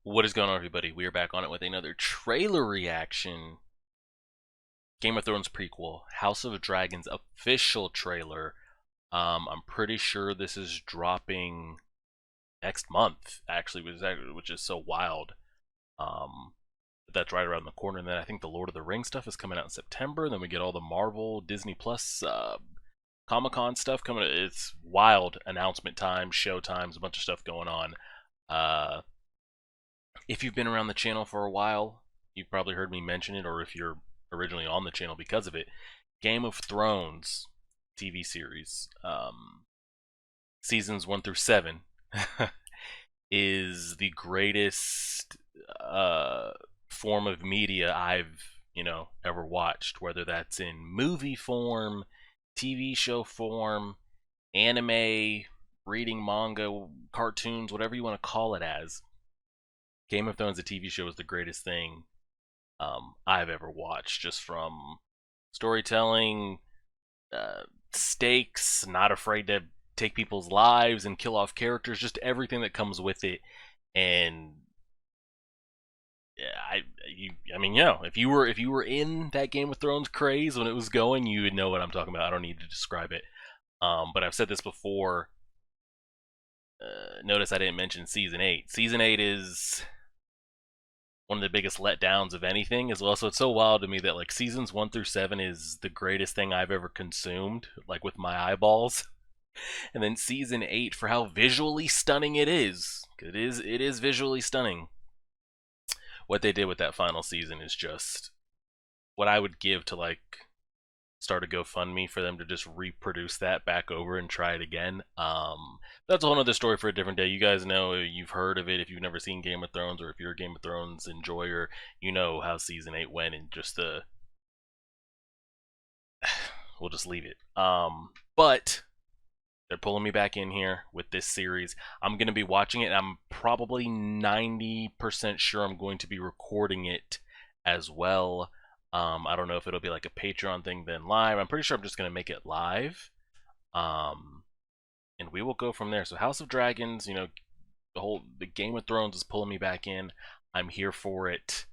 What is going on, everybody? We are back on it with another trailer reaction. Game of Thrones prequel, House of Dragons official trailer. I'm pretty sure this is dropping next month, actually, which is so wild. That's right around the corner. And then I think the Lord of the Rings stuff is coming out in September. And then we get all the Marvel, Disney Plus, Comic-Con stuff coming. It's wild announcement time, show times, a bunch of stuff going on. If you've been around the channel for a while, you've probably heard me mention it, or if you're originally on the channel because of it, Game of Thrones TV series, seasons 1 through 7, is the greatest form of media I've, ever watched, whether that's in movie form, TV show form, anime, reading manga, cartoons, whatever you want to call it as. Game of Thrones, the TV show, is the greatest thing I've ever watched, just from storytelling, stakes, not afraid to take people's lives and kill off characters, just everything that comes with it. And yeah, if you were in that Game of Thrones craze when it was going, you would know what I'm talking about. I don't need to describe it. But I've said this before. Notice I didn't mention season 8. Season 8 is one of the biggest letdowns of anything as well. So it's so wild to me that like seasons 1 through 7 is the greatest thing I've ever consumed, like with my eyeballs. And then season 8 for how visually stunning it is. It is visually stunning. What they did with that final season is just what I would give to like start a GoFundMe for them to just reproduce that back over and try it again. That's a whole other story for a different day. You guys know, you've heard of it if you've never seen Game of Thrones, or if you're a Game of Thrones enjoyer, you know how season 8 went, and just we'll just leave it. But they're pulling me back in here with this series. I'm going to be watching it, and I'm probably 90% sure I'm going to be recording it as well. I don't know if it'll be like a Patreon thing then live. I'm pretty sure I'm just going to make it live. And we will go from there. So House of Dragons, the Game of Thrones is pulling me back in. I'm here for it.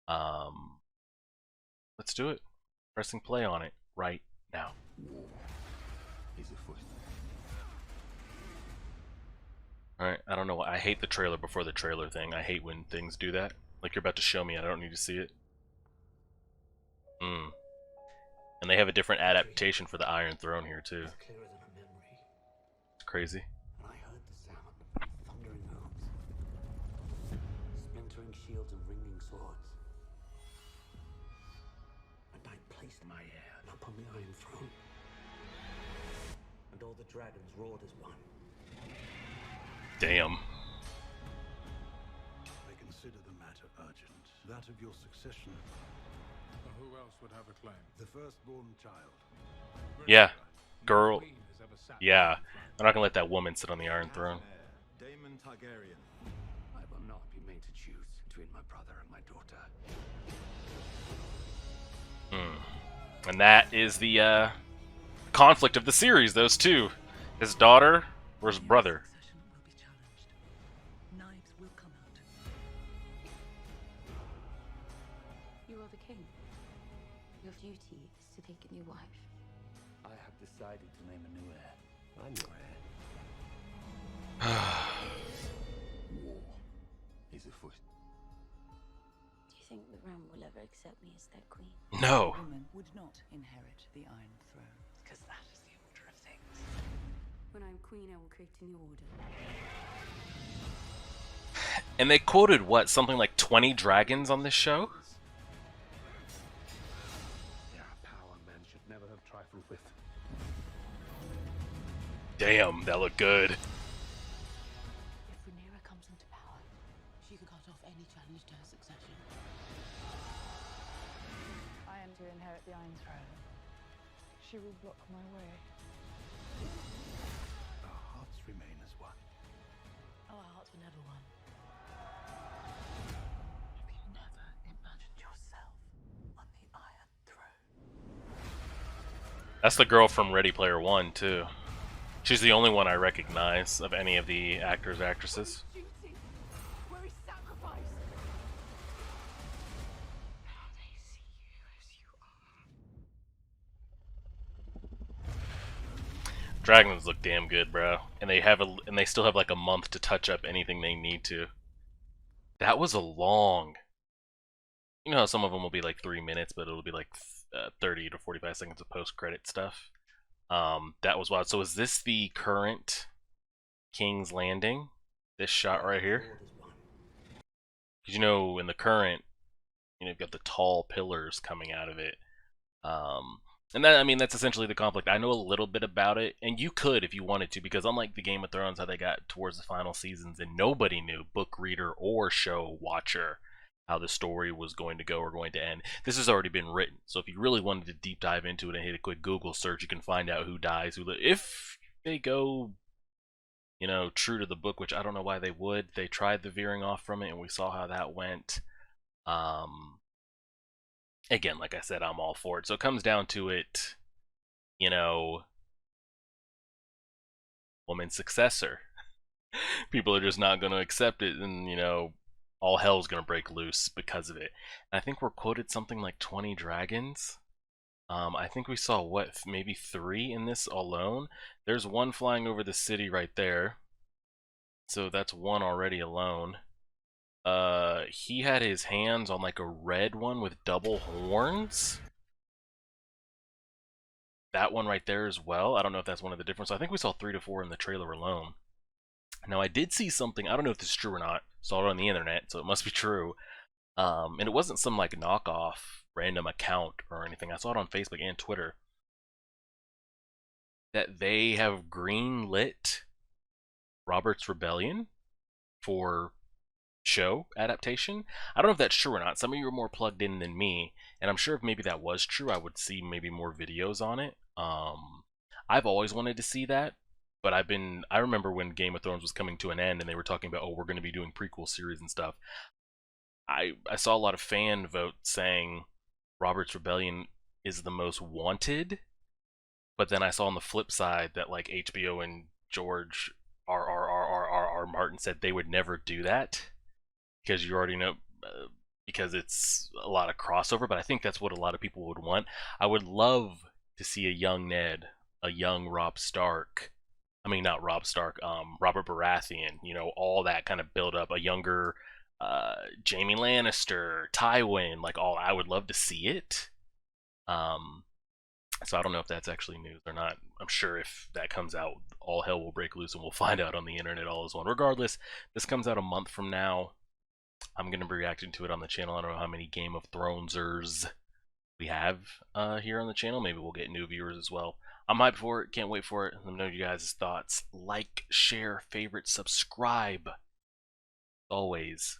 Let's do it. Pressing play on it right now. Alright, I don't know why. I hate the trailer before the trailer thing. I hate when things do that. Like you're about to show me, I don't need to see it. And they have a different adaptation for the Iron Throne here too. It's crazy. I heard the sound of thundering hooves, splintering shields and ringing swords. And I placed my heir upon the Iron Throne, and all the dragons roared as one. Damn. I consider the matter urgent. That of your succession. Who else would have a claim? The firstborn child. Yeah. Girl. Yeah. I'm not gonna let that woman sit on the Iron Throne. Daemon Targaryen. I will not be made to choose between my brother and my daughter. And that is the conflict of the series, those two. His daughter or his brother. Will be challenged. Knives will come out. You are the king. Your duty is to take a new wife. I have decided to name a new heir. I'm your heir. War is afoot. Do you think the realm will ever accept me as their queen? No. Women would not inherit the Iron Throne, because that is the order of things. When I'm queen, I will create a new order. And they quoted what, something like 20 dragons on this show? There are power men should never have trifled with. Damn, that looked good. If Rhaenyra comes into power, she could cut off any challenge to her succession. I am to inherit the Iron Throne. She will block my way. Our hearts remain as one. Oh, our hearts were never one. Have you never imagined yourself on the Iron Throne? That's the girl from Ready Player One, too. She's the only one I recognize of any of the actors, actresses. Duty, where he sacrificed Dragons look damn good, bro. And they still have like a month to touch up anything they need to. That was a long. You know how some of them will be like 3 minutes, but it'll be like 30 to 45 seconds of post-credit stuff. That was wild. So is this the current King's Landing? This shot right here? Because you know, in the current, you've got the tall pillars coming out of it. And that, I mean, that's essentially the conflict. I know a little bit about it, and you could if you wanted to, because unlike the Game of Thrones, how they got towards the final seasons and nobody knew, book reader or show watcher, how the story was going to go or going to end. This has already been written, so if you really wanted to deep dive into it and hit a quick Google search, you can find out who dies, who if they go, true to the book, which I don't know why they would. They tried the veering off from it, and we saw how that went. Again, like I said, I'm all for it. So it comes down to it, woman's successor. People are just not going to accept it, and all hell's going to break loose because of it. And I think we're quoted something like 20 dragons. I think we saw maybe 3 in this alone. There's one flying over the city right there, so that's one already alone. He had his hands on like a red one with double horns. That one right there as well. I don't know if that's one of the differences. I think we saw 3 to 4 in the trailer alone. Now I did see something, I don't know if this is true or not, saw it on the internet, so it must be true. And it wasn't some like knockoff random account or anything. I saw it on Facebook and Twitter. That they have green-lit Robert's Rebellion for show adaptation. I don't know if that's true or not. Some of you are more plugged in than me, and I'm sure if maybe that was true, I would see maybe more videos on it. I've always wanted to see that, but I remember when Game of Thrones was coming to an end and they were talking about, oh, we're going to be doing prequel series and stuff. I saw a lot of fan votes saying Robert's Rebellion is the most wanted, but then I saw on the flip side that like HBO and George R. Martin said they would never do that because you already know, because it's a lot of crossover. But I think that's what a lot of people would want. I would love to see a young Ned, a young Robb Stark. I mean, not Robb Stark, Robert Baratheon. All that kind of build up. A younger Jaime Lannister, Tywin, like all. I would love to see it. So I don't know if that's actually news or not. I'm sure if that comes out, all hell will break loose and we'll find out on the internet all as one. Regardless, this comes out a month from now. I'm going to be reacting to it on the channel. I don't know how many Game of Thronesers we have here on the channel. Maybe we'll get new viewers as well. I'm hyped for it. Can't wait for it. Let me know you guys' thoughts. Like, share, favorite, subscribe. Always.